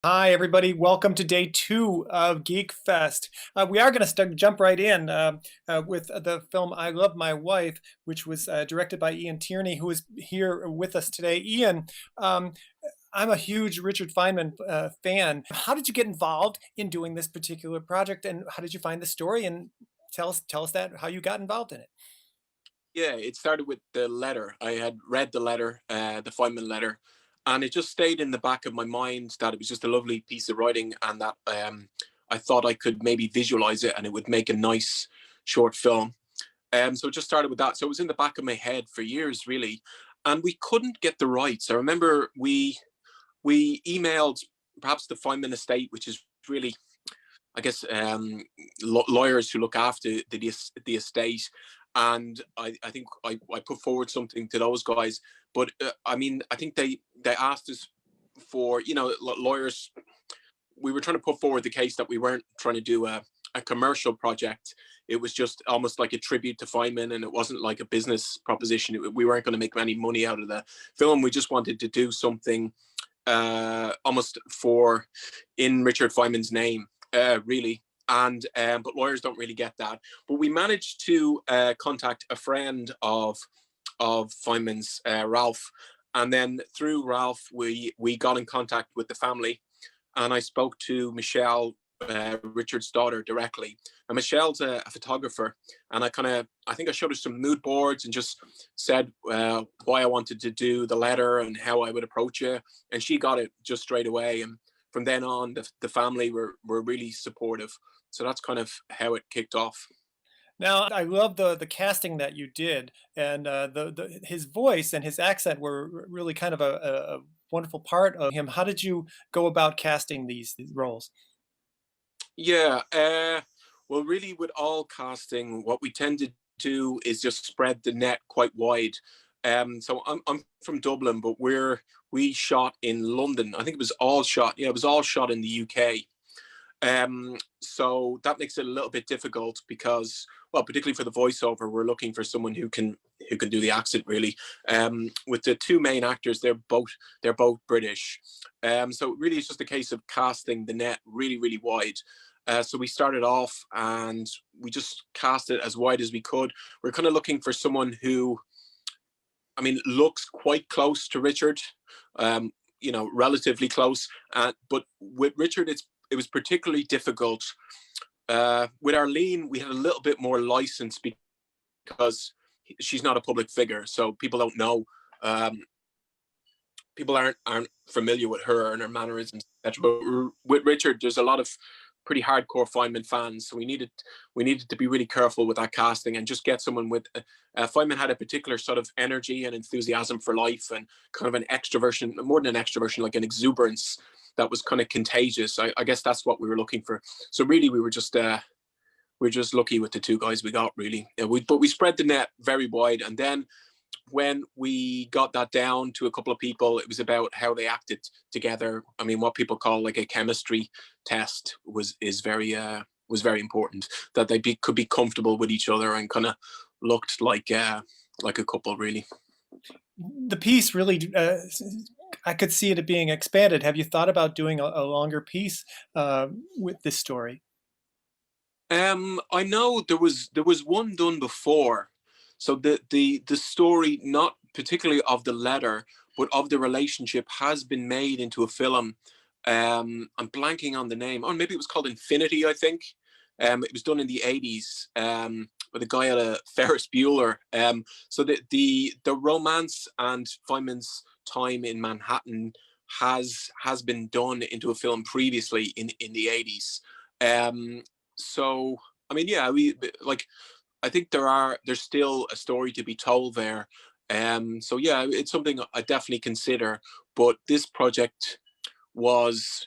Hi, everybody. Welcome to day 2 of Geek Fest. We are going to jump right in with the film I Love My Wife, which was directed by Ian Tierney, who is here with us today. Ian, um, I'm a huge Richard Feynman fan. How did you get involved in doing this particular project, and how did you find the story? And tell us that how you got involved in it. Yeah, it started with the letter. I had read the letter, the Feynman letter, and it just stayed in the back of my mind that it was just a lovely piece of writing, and that I thought I could maybe visualize it, and it would make a nice short film. So it just started with that. So it was in the back of my head for years, really, and we couldn't get the rights. I remember we emailed perhaps the Feynman estate, which is really, I guess, lawyers who look after the estate. And I think I put forward something to those guys. But I mean, I think they asked us for, lawyers. We were trying to put forward the case that we weren't trying to do a commercial project. It was just almost like a tribute to Feynman, and it wasn't like a business proposition. We weren't going to make any money out of the film. We just wanted to do something almost in Richard Feynman's name, really. And but lawyers don't really get that. But we managed to contact a friend of Feynman's, Ralph, and then through Ralph we got in contact with the family, and I spoke to Michelle, Richard's daughter, directly. And Michelle's a photographer, and I think I showed her some mood boards and just said why I wanted to do the letter and how I would approach it, and she got it just straight away. And from then on, the family were really supportive. So that's kind of how it kicked off. Now, I love the casting that you did, and the his voice and his accent were really kind of a wonderful part of him. How did you go about casting these roles? Yeah, well, really, with all casting, what we tend to do is just spread the net quite wide. So I'm from Dublin, but we shot in London. I think it was all shot. Yeah, it was all shot in the UK. So that makes it a little bit difficult because, well, particularly for the voiceover, we're looking for someone who can do the accent really. With the two main actors, they're both British. So really, it's just a case of casting the net really, really wide. So we started off and we just cast it as wide as we could. We're kind of looking for someone who, I mean, looks quite close to Richard, relatively close. But with Richard, it was particularly difficult. With Arline, we had a little bit more license because she's not a public figure, so people don't know. People aren't familiar with her and her mannerisms, etc. But with Richard, there's a lot of pretty hardcore Feynman fans, so we needed to be really careful with that casting and just get someone with. Feynman had a particular sort of energy and enthusiasm for life, and kind of an extroversion, more than an extroversion, like an exuberance that was kind of contagious. I guess that's what we were looking for. So really, we were just lucky with the two guys we got, really. But we spread the net very wide, and then when we got that down to a couple of people, it was about how they acted together. I mean, what people call like a chemistry test was very important, that could be comfortable with each other and kind of looked like a couple, really. The piece really, I could see it being expanded. Have you thought about doing a longer piece with this story? I know there was one done before. So the story, not particularly of the letter, but of the relationship, has been made into a film. I'm blanking on the name. Oh, maybe it was called Infinity, I think. It was done in the 80s, with a guy at a Ferris Bueller. So the romance and Feynman's time in Manhattan has been done into a film previously in the 80s. So I mean, yeah, I think there's still a story to be told there. So yeah, it's something I definitely consider. But this project wasn't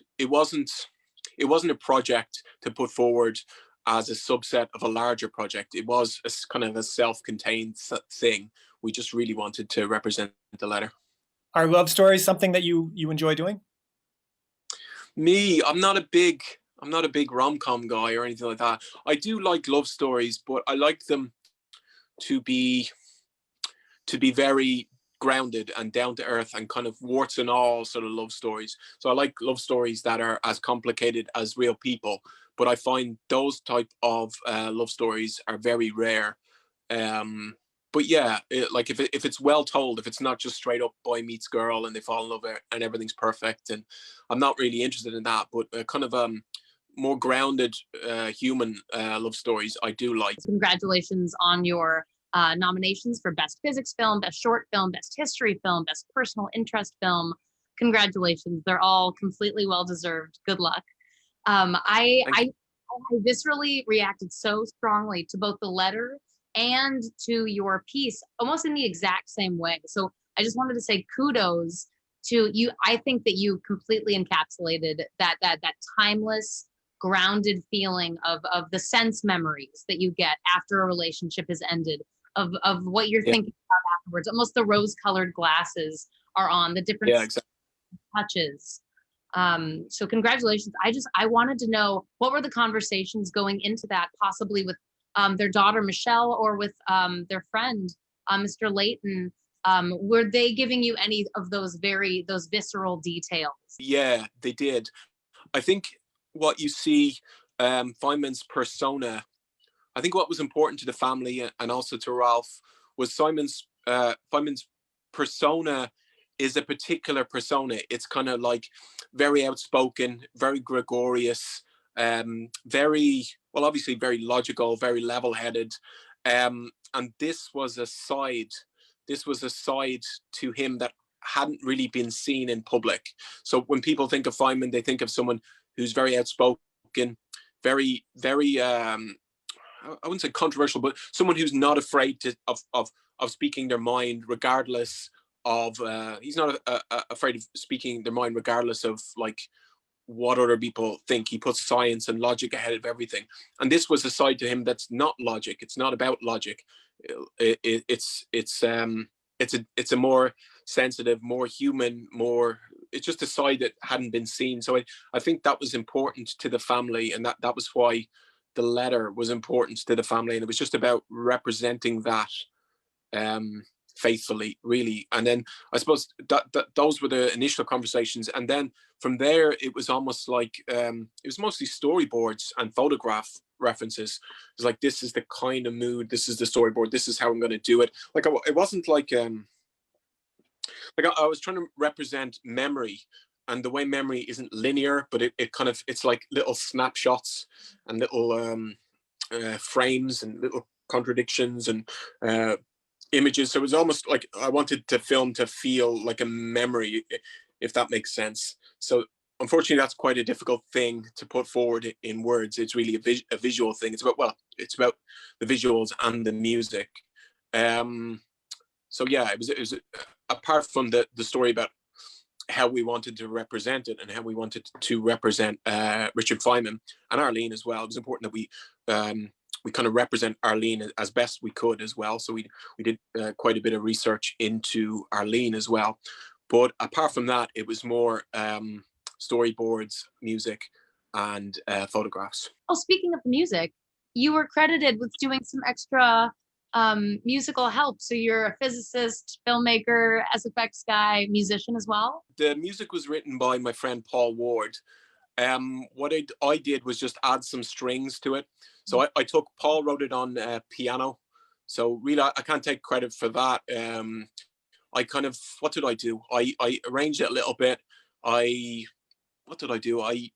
a project to put forward as a subset of a larger project. It was a kind of a self-contained thing. We just really wanted to represent the letter. Are love stories something that you enjoy doing? Me, I'm not a big rom-com guy or anything like that. I do like love stories, but I like them to be very grounded and down to earth and kind of warts and all sort of love stories. So I like love stories that are as complicated as real people, but I find those type of love stories are very rare. But yeah, like if it's well told, if it's not just straight up boy meets girl and they fall in love and everything's perfect, and I'm not really interested in that. But kind of more grounded human love stories I do like. Congratulations on your nominations for Best Physics Film, Best Short Film, Best History Film, Best Personal Interest Film. Congratulations. They're all completely well-deserved. Good luck. I viscerally reacted so strongly to both the letter and to your piece, almost in the exact same way. So I just wanted to say kudos to you. I think that you completely encapsulated that timeless, grounded feeling of the sense memories that you get after a relationship has ended, of what you're thinking about afterwards. Almost the rose-colored glasses are on, the different touches. So congratulations. I wanted to know, what were the conversations going into that, possibly with their daughter Michelle, or with their friend Mr. Layton? Were they giving you any of those visceral details? Yeah, they did. I think what you see, Feynman's persona, I think what was important to the family and also to Ralph was Feynman's persona is a particular persona. It's kind of like very outspoken, very gregarious, very, well, obviously very logical, very level-headed. And this was a side to him that hadn't really been seen in public. So when people think of Feynman, they think of someone who's very outspoken, very, very, I wouldn't say controversial, but someone who's not afraid of speaking their mind, regardless of, he's not afraid of speaking their mind, regardless of like what other people think. He puts science and logic ahead of everything. And this was a side to him that's not logic. It's not about logic. It's a more sensitive, more human, it's just a side that hadn't been seen. So I think that was important to the family, and that was why the letter was important to the family, and it was just about representing that faithfully, really. And then I suppose that those were the initial conversations, and then from there it was almost like it was mostly storyboards and photograph references. It's like, this is the kind of mood, this is the storyboard, this is how I'm going to do it. Like it wasn't like I was trying to represent memory, and the way memory isn't linear, but it's like little snapshots and little frames and little contradictions and images. So it was almost like I wanted the film to feel like a memory, if that makes sense. So unfortunately, that's quite a difficult thing to put forward in words. It's really a visual thing. It's about the visuals and the music. So yeah, it was apart from the story about how we wanted to represent it and how we wanted to represent Richard Feynman and Arline as well. It was important that we kind of represent Arline as best we could as well. So we did quite a bit of research into Arline as well. But apart from that, it was more storyboards, music, and photographs. Oh, speaking of music, you were credited with doing some extra musical help. So you're a physicist, filmmaker, SFX guy, musician as well? The music was written by my friend Paul Ward. What I did was just add some strings to it. So Paul wrote it on piano. So really, I can't take credit for that. What did I do? I arranged it a little bit. What did I do? I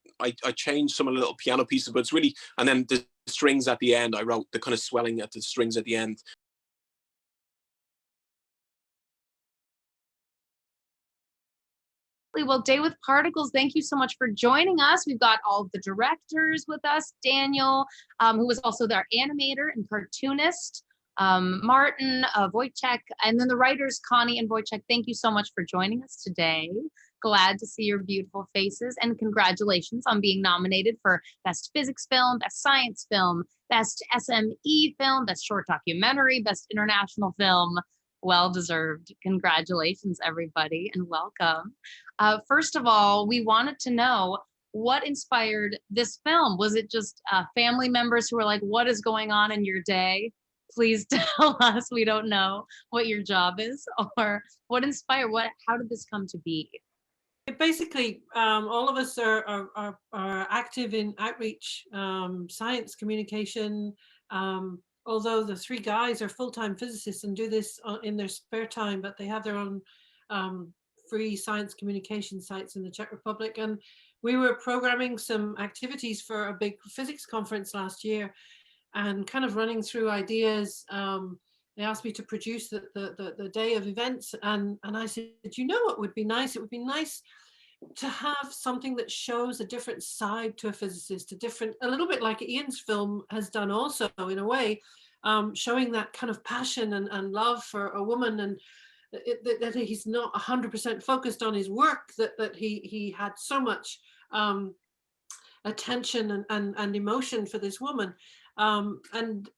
changed some of the little piano pieces, but it's really, and then the strings at the end, I wrote the kind of swelling at the strings at the end. Well, Day with Particles, thank you so much for joining us. We've got all of the directors with us, Daniel, who was also their animator and cartoonist, Martin, Vojtech, and then the writers, Connie and Vojtech. Thank you so much for joining us today. Glad to see your beautiful faces, and congratulations on being nominated for Best Physics Film, Best Science Film, Best SME Film, Best Short Documentary, Best International Film. Well deserved. Congratulations, everybody, and welcome. First of all, we wanted to know what inspired this film. Was it just family members who were like, what is going on in your day? Please tell us. We don't know what your job is or what inspired, how did this come to be? Basically, all of us are active in outreach, science communication. Although the three guys are full-time physicists and do this in their spare time, but they have their own free science communication sites in the Czech Republic. And we were programming some activities for a big physics conference last year and kind of running through ideas. They asked me to produce the day of events, and I said, you know what would be nice? It would be nice to have something that shows a different side to a physicist, a little bit like Ian's film has done also, in a way, showing that kind of passion and love for a woman, and that he's not 100% focused on his work, that he had so much attention and emotion for this woman. And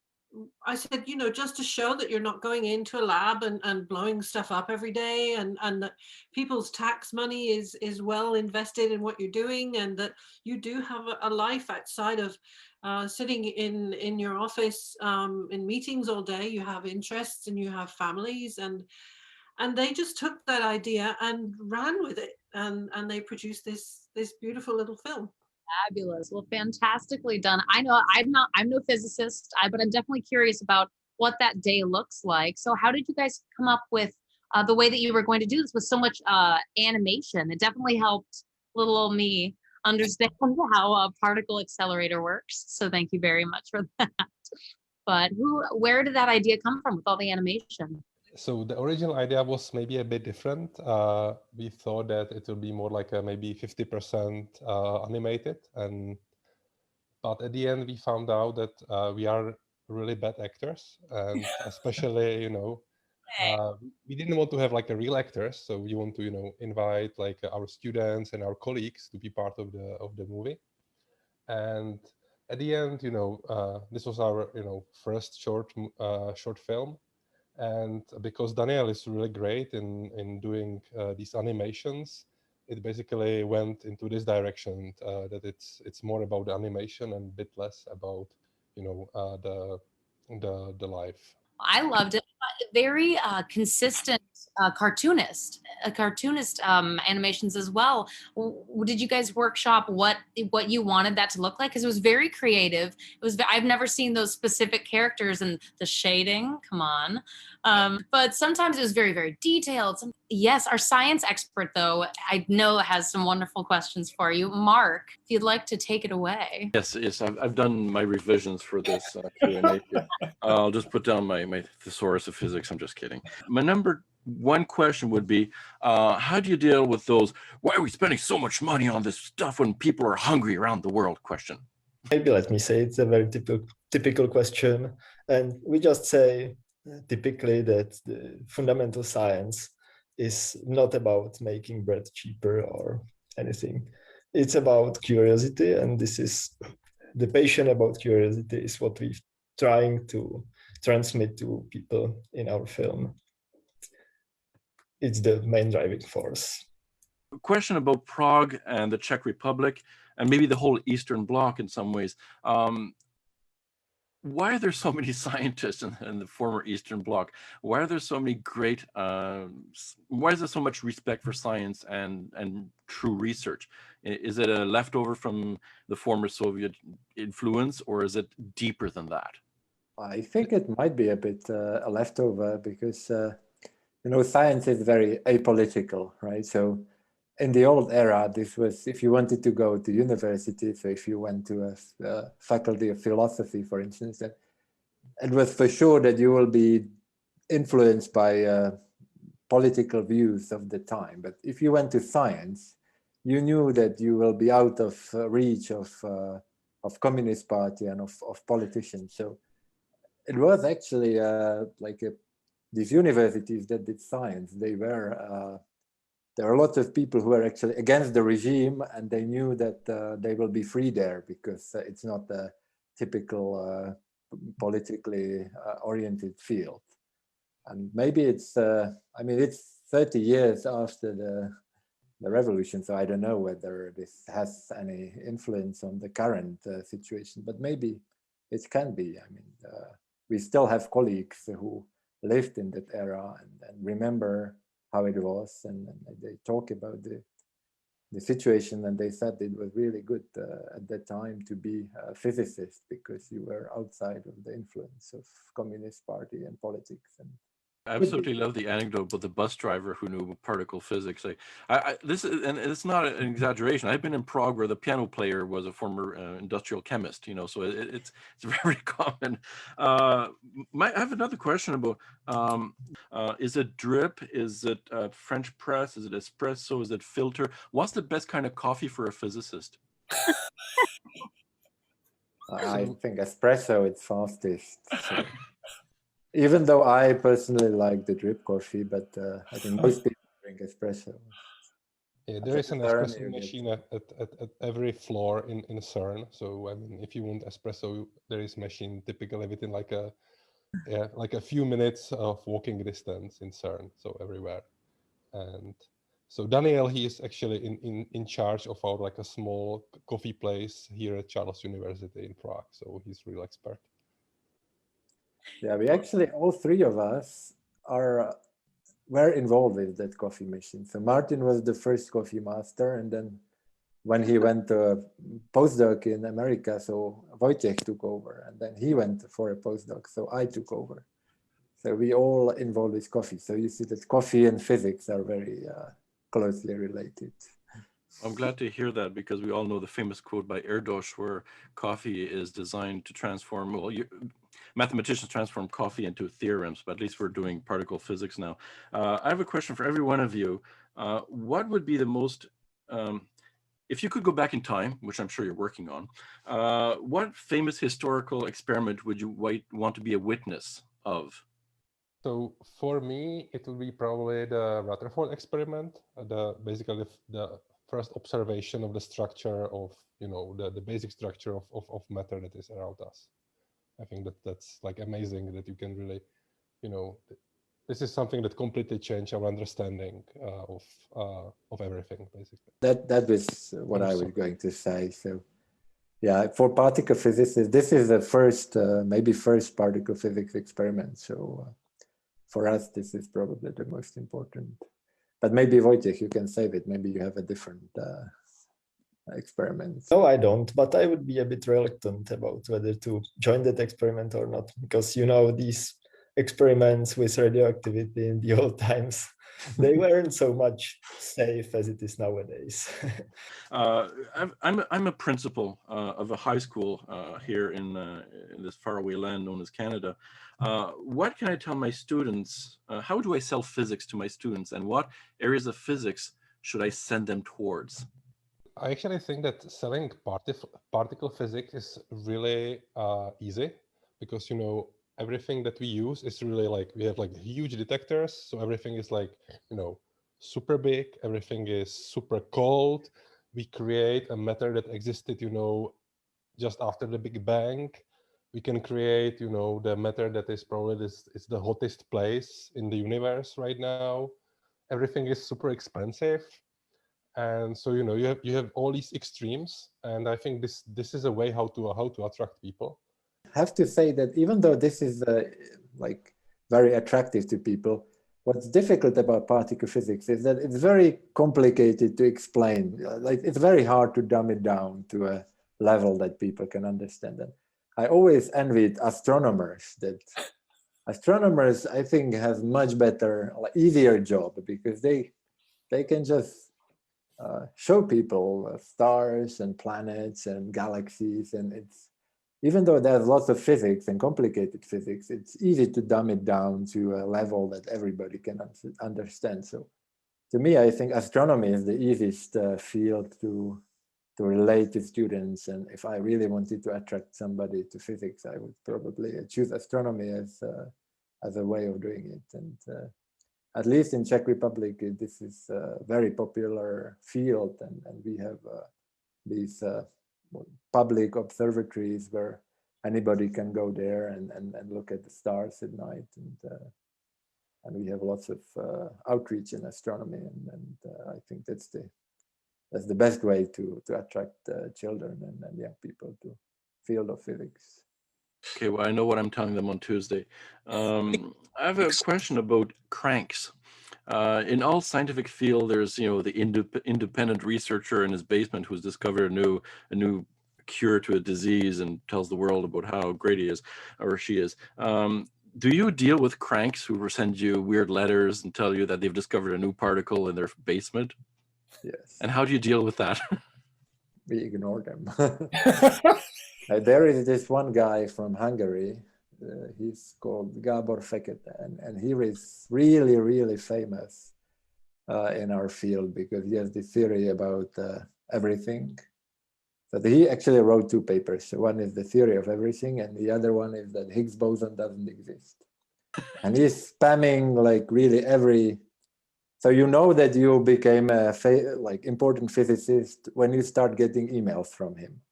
I said, you know, just to show that you're not going into a lab and blowing stuff up every day, and that people's tax money is well invested in what you're doing, and that you do have a life outside of sitting in your office in meetings all day. You have interests and you have families, and they just took that idea and ran with it, and they produced this beautiful little film. Fabulous. Well, fantastically done. I know I'm no physicist, but I'm definitely curious about what that day looks like. So how did you guys come up with the way that you were going to do this with so much animation? It definitely helped little old me understand how a particle accelerator works. So thank you very much for that. But where did that idea come from with all the animation? So the original idea was maybe a bit different. We thought that it would be more like maybe 50% animated, but at the end we found out that we are really bad actors, and especially, you know, we didn't want to have like a real actors, so we want to, you know, invite like our students and our colleagues to be part of the movie. And at the end, you know, this was our, you know, first short film. And because Daniel is really great in doing these animations, it basically went into this direction, that it's more about the animation and a bit less about, you know, the life. I loved it. Very consistent cartoonist animations as well. Did you guys workshop what you wanted that to look like? Because it was very creative. I've never seen those specific characters and the shading. Come on. But sometimes it was very, very detailed. Yes, our science expert, though, I know has some wonderful questions for you. Mark, if you'd like to take it away. Yes, I've done my revisions for this Q&A. I'll just put down my thesaurus of physics. I'm just kidding. My number one question would be, how do you deal with those, why are we spending so much money on this stuff when people are hungry around the world question? Maybe let me say it's a very typical question. And we just say typically that the fundamental science is not about making bread cheaper or anything. It's about curiosity, and this is the passion about curiosity is what we're trying to transmit to people in our film. It's the main driving force. A question about Prague and the Czech Republic, and maybe the whole Eastern Bloc in some ways. Why are there so many scientists in the former Eastern Bloc? Why are there so many great, why is there so much respect for science and true research? Is it a leftover from the former Soviet influence, or is it deeper than that? I think it might be a bit a leftover because, you know, science is very apolitical, right? So in the old era, this was, if you wanted to go to university, so if you went to a faculty of philosophy, for instance, it was for sure that you will be influenced by political views of the time. But if you went to science, you knew that you will be out of reach of Communist Party and of politicians. So it was actually these universities that did science, they were, there are lots of people who are actually against the regime, and they knew that they will be free there because it's not a typical politically oriented field. And maybe it's, I mean, it's 30 years after the revolution, so I don't know whether this has any influence on the current situation, but maybe it can be. I mean, we still have colleagues who lived in that era and remember how it was, and they talk about the situation, and they said it was really good at that time to be a physicist because you were outside of the influence of Communist Party and politics. And I absolutely love the anecdote about the bus driver who knew particle physics. This is, and it's not an exaggeration. I've been in Prague where the piano player was a former industrial chemist. You know, so it's very common. I have another question about: is it drip? Is it French press? Is it espresso? Is it filter? What's the best kind of coffee for a physicist? I think espresso is fastest. So. Even though I personally like the drip coffee, but I think most people drink espresso. Yeah, there is an espresso machine at every floor in CERN. So I mean, if you want espresso, there is machine typically within like a few minutes of walking distance in CERN. So everywhere. And so Daniel, he is actually in charge of our like a small coffee place here at Charles University in Prague. So he's a real expert. Yeah, we actually, all three of us were involved with that coffee machine. So Martin was the first coffee master, and then when he went to a postdoc in America, so Vojtech took over, and then he went for a postdoc, so I took over. So we all involved with coffee. So you see that coffee and physics are very closely related. I'm glad to hear that, because we all know the famous quote by Erdős where coffee is designed to transform, well, mathematicians transform coffee into theorems, but at least we're doing particle physics now. I have a question for every one of you. What would be the most, if you could go back in time, which I'm sure you're working on, what famous historical experiment would you want to be a witness of? So for me, it would be probably the Rutherford experiment, basically the first observation of the structure of, the basic structure of matter that is around us. I think that's like amazing that you can really, this is something that completely changed our understanding of everything, basically. That was what I was going to say. So yeah, for particle physicists, this is the first, maybe first particle physics experiment. So for us, this is probably the most important. But maybe Vojtech, you can save it. Maybe you have a different experiment. No, I don't, but I would be a bit reluctant about whether to join that experiment or not, because these experiments with radioactivity in the old times, they weren't so much safe as it is nowadays. I'm a principal of a high school here in this faraway land known as Canada. What can I tell my students? How do I sell physics to my students, and what areas of physics should I send them towards? I actually think that selling particle physics is really easy, because everything that we use is really like, we have like huge detectors, so everything is like super big, everything is super cold. We create a matter that existed just after the Big Bang. We can create the matter that is probably is the hottest place in the universe right now. Everything is super expensive. And so you have all these extremes, and I think this is a way how to attract people. I have to say that even though this is like very attractive to people, what's difficult about particle physics is that it's very complicated to explain. Like, it's very hard to dumb it down to a level that people can understand. And I always envied astronomers. That astronomers, I think, have much better, easier job, because they can just show people stars and planets and galaxies, and it's, even though there's lots of physics and complicated physics, it's easy to dumb it down to a level that everybody can understand. So to me, I think astronomy is the easiest field to relate to students. And if I really wanted to attract somebody to physics, I would probably choose astronomy as a way of doing it. And at least in Czech Republic, this is a very popular field, and we have these public observatories where anybody can go there and look at the stars at night, and we have lots of outreach in astronomy, and I think that's the best way to attract children and young people to field of physics. Okay, well, I know what I'm telling them on Tuesday. I have a question about cranks. In all scientific field, there's the independent researcher in his basement who's discovered a new cure to a disease and tells the world about how great he is or she is. Do you deal with cranks who send you weird letters and tell you that they've discovered a new particle in their basement? Yes. And how do you deal with that? We ignore them. There is this one guy from Hungary. He's called Gábor Fekete, and he is really, really famous in our field because he has this theory about everything. So he actually wrote 2 papers. One is the theory of everything, and the other one is that Higgs boson doesn't exist. And he's spamming like really every. So you know that you became a like important physicist when you start getting emails from him.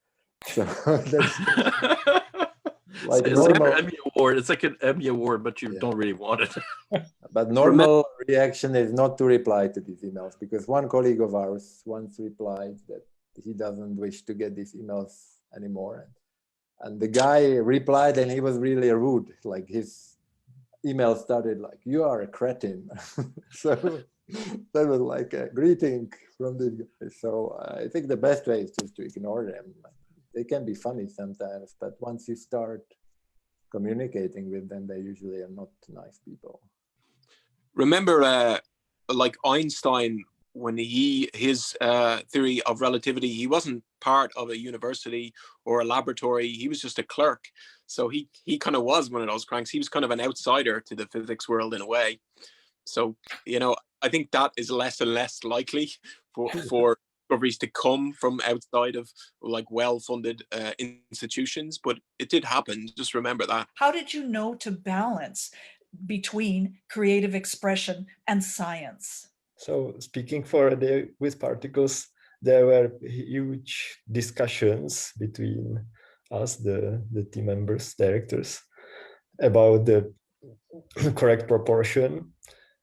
So that's like it's normal. like an Emmy award. It's like an Emmy award, but you don't really want it. But normal reaction is not to reply to these emails, because one colleague of ours once replied that he doesn't wish to get these emails anymore. And the guy replied, and he was really rude. Like his email started like, "You are a cretin." So that was like a greeting from this guy. So I think the best way is just to ignore them. They can be funny sometimes, but once you start communicating with them, they usually are not nice people. Remember, like Einstein, when his theory of relativity, he wasn't part of a university or a laboratory. He was just a clerk. So he kind of was one of those cranks. He was kind of an outsider to the physics world in a way. So, I think that is less and less likely for discoveries to come from outside of like well-funded institutions, but it did happen. Just remember that. How did you know to balance between creative expression and science? So speaking for a day with particles, there were huge discussions between us, the team members, directors, about the correct proportion.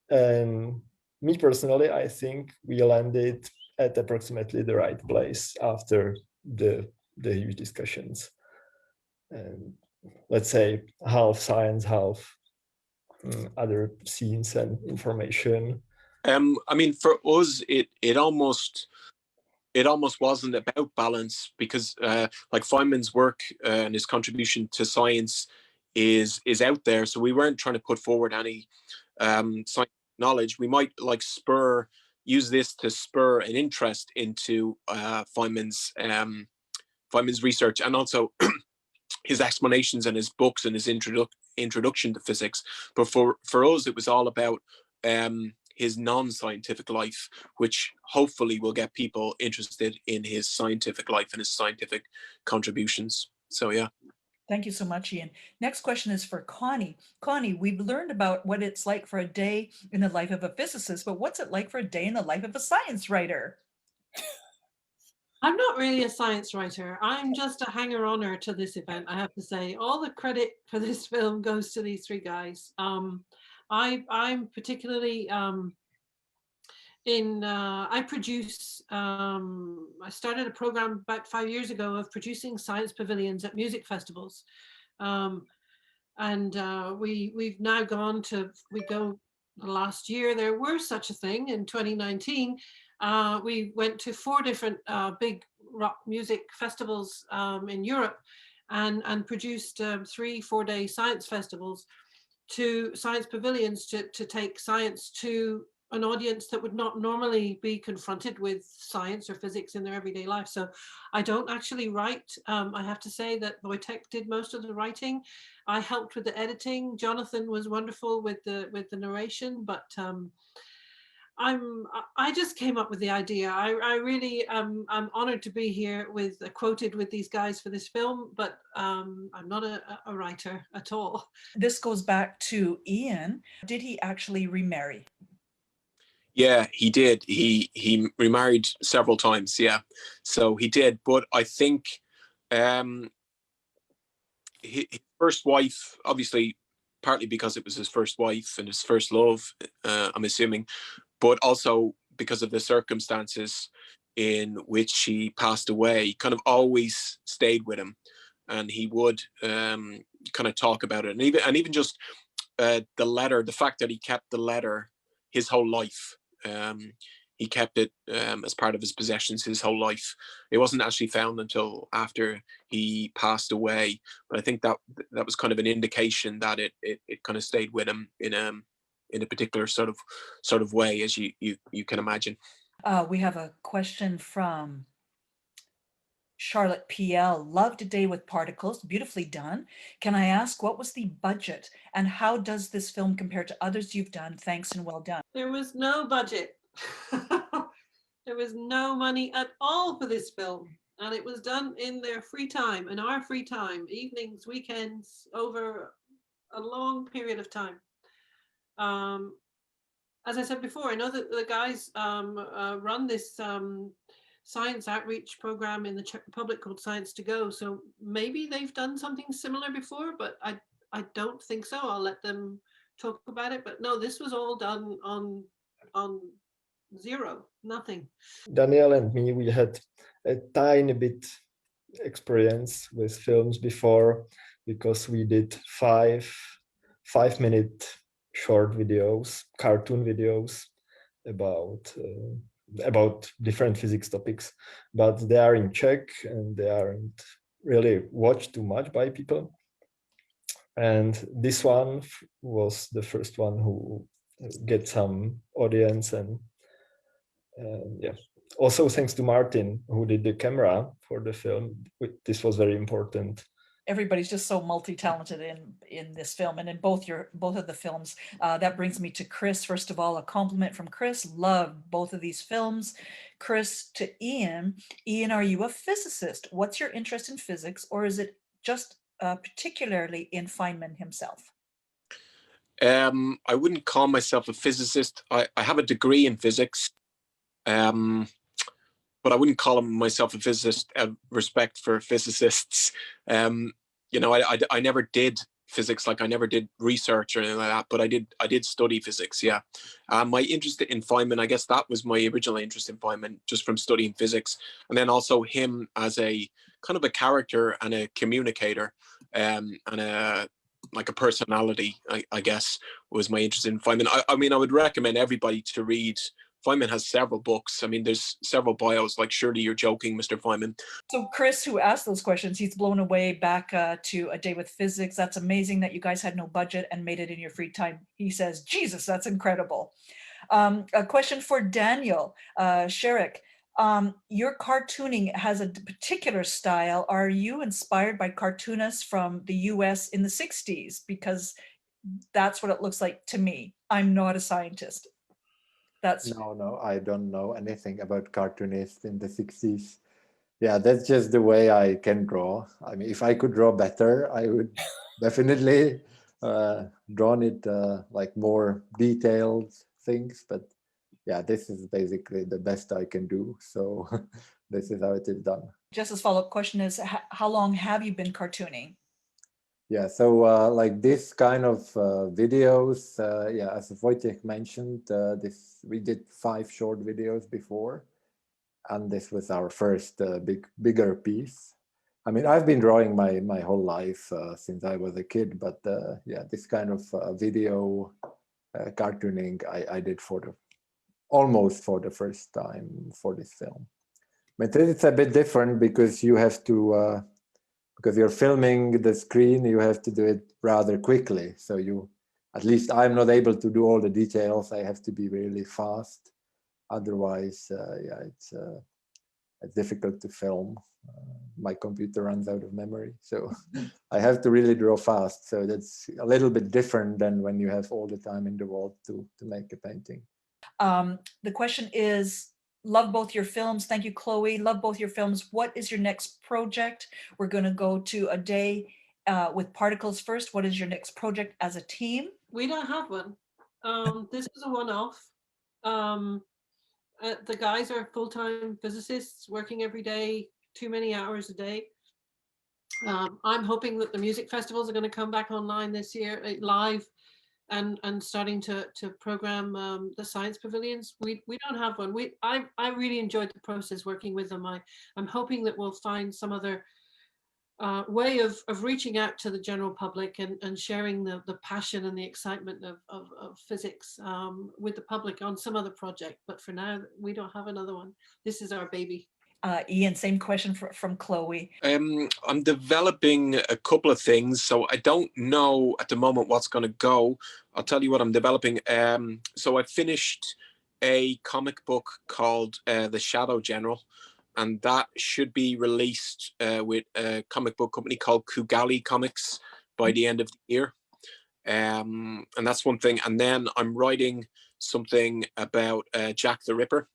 And me personally, I think we landed at approximately the right place after the huge discussions. And let's say half science, half other scenes and information. I mean, for us, it almost wasn't about balance, because like Feynman's work and his contribution to science is out there. So we weren't trying to put forward any science knowledge. We might like use this to spur an interest into Feynman's research, and also his explanations and his books and his introduction to physics. But for us, it was all about his non-scientific life, which hopefully will get people interested in his scientific life and his scientific contributions. So yeah. Thank you so much, Ian. Next question is for Connie. Connie, we've learned about what it's like for a day in the life of a physicist, but what's it like for a day in the life of a science writer? I'm not really a science writer. I'm just a hanger-oner to this event, I have to say. All the credit for this film goes to these 3 guys. I'm particularly I produce, I started a program about 5 years ago of producing science pavilions at music festivals. We've now go last year, there were such a thing in 2019. We went to 4 different big rock music festivals in Europe and produced 3 4-day science festivals, science pavilions to take science to an audience that would not normally be confronted with science or physics in their everyday life. So I don't actually write. I have to say that Vojtech did most of the writing. I helped with the editing. Jonathan was wonderful with the narration, but I just came up with the idea. I really I'm honored to be here quoted with these guys for this film, but I'm not a writer at all. This goes back to Ian. Did he actually remarry? Yeah, he did. He remarried several times. Yeah, so he did. But I think his first wife, obviously, partly because it was his first wife and his first love, I'm assuming, but also because of the circumstances in which she passed away, kind of always stayed with him. And he would kind of talk about it, and even just the letter, the fact that he kept the letter his whole life. He kept it as part of his possessions his whole life. It wasn't actually found until after he passed away, but I think that was kind of an indication that it kind of stayed with him in a particular sort of way, as you can imagine. We have a question from Charlotte PL. Loved A Day with Particles, beautifully done. Can I ask, what was the budget and how does this film compare to others you've done? Thanks and well done. There was no budget. There was no money at all for this film, and it was done in their free time, in our free time, evenings, weekends, over a long period of time. As I said before, I know that the guys run this science outreach program in the Czech Republic called Science to Go, so maybe they've done something similar before, but I don't think so. I'll let them talk about it, but no, this was all done on zero, nothing. Daniel and me, we had a tiny bit experience with films before, because we did 5-minute short videos, cartoon videos about different physics topics, but they are in Czech and they aren't really watched too much by people. And this one was the first one who get some audience, and yeah. Also thanks to Martin, who did the camera for the film. This was very important. Everybody's just so multi-talented in this film and in both of the films. That brings me to Chris. First of all, a compliment from Chris. Loved both of these films. Chris, to Ian. Ian, are you a physicist? What's your interest in physics, or is it just particularly in Feynman himself? I wouldn't call myself a physicist. I have a degree in physics, but I wouldn't call myself a physicist out of respect for physicists. You know, I never did physics, like I never did research or anything like that, but I did study physics, yeah. My interest in Feynman, I guess that was my original interest in Feynman, just from studying physics. And then also him as a kind of a character and a communicator, and like a personality, I guess, was my interest in Feynman. I mean, I would recommend everybody to read. Feynman has several books. I mean, there's several bios, like Surely You're Joking, Mr. Feynman. So Chris, who asked those questions, he's blown away back to A Day with Physics. That's amazing that you guys had no budget and made it in your free time. He says, Jesus, that's incredible. A question for Daniel, Scheirich. Your cartooning has a particular style. Are you inspired by cartoonists from the US in the 60s? Because that's what it looks like to me. I'm not a scientist. No, I don't know anything about cartoonists in the 60s. Yeah, that's just the way I can draw. I mean, if I could draw better, I would definitely drawn it like more detailed things. But yeah, this is basically the best I can do. So this is how it is done. Just as follow-up question is, how long have you been cartooning? Yeah, so like this kind of videos, yeah, as Vojtech mentioned, we did 5 short videos before, and this was our first bigger piece. I mean, I've been drawing my whole life since I was a kid, but yeah, this kind of video cartooning I did almost for the first time for this film. But it's a bit different because you have to. Because you're filming the screen, you have to do it rather quickly. So at least I'm not able to do all the details. I have to be really fast. Otherwise, yeah, it's difficult to film. My computer runs out of memory. So I have to really draw fast. So that's a little bit different than when you have all the time in the world to make a painting. The question is, love both your films. Thank you, Chloe. Love both your films. What is your next project? We're going to go to A Day with Particles first. What is your next project as a team? We don't have one. This is a one-off. The guys are full-time physicists working every day, too many hours a day. I'm hoping that the music festivals are going to come back online this year, live. And starting to program the science pavilions. We don't have one. I really enjoyed the process working with them. I'm hoping that we'll find some other way of reaching out to the general public and sharing the passion and the excitement of physics with the public on some other project. But for now, we don't have another one. This is our baby. Ian, same question from Chloe. I'm developing a couple of things, so I don't know at the moment what's going to go. I'll tell you what I'm developing. So I finished a comic book called The Shadow General, and that should be released with a comic book company called Kugali Comics by the end of the year. And that's one thing. And then I'm writing something about Jack the Ripper.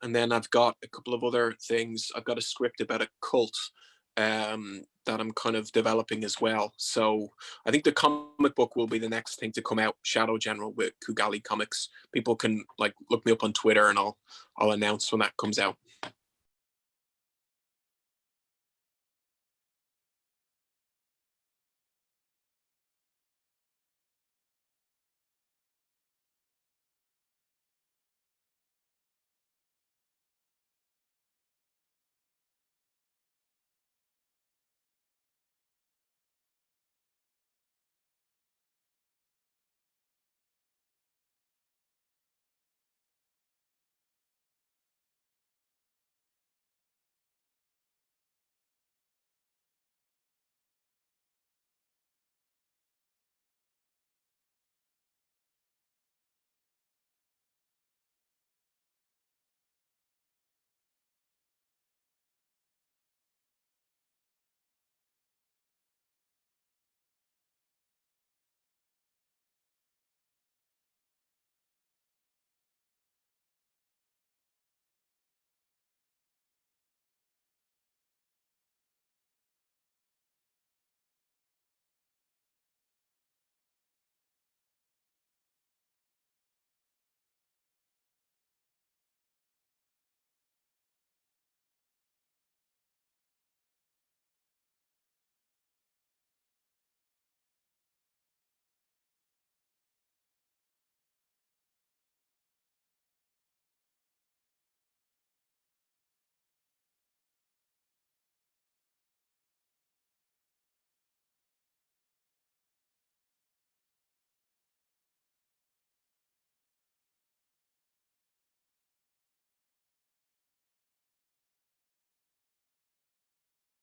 And then I've got a couple of other things. I've got a script about a cult that I'm kind of developing as well. So I think the comic book will be the next thing to come out, Shadow General with Kugali Comics. People can like look me up on Twitter and I'll announce when that comes out.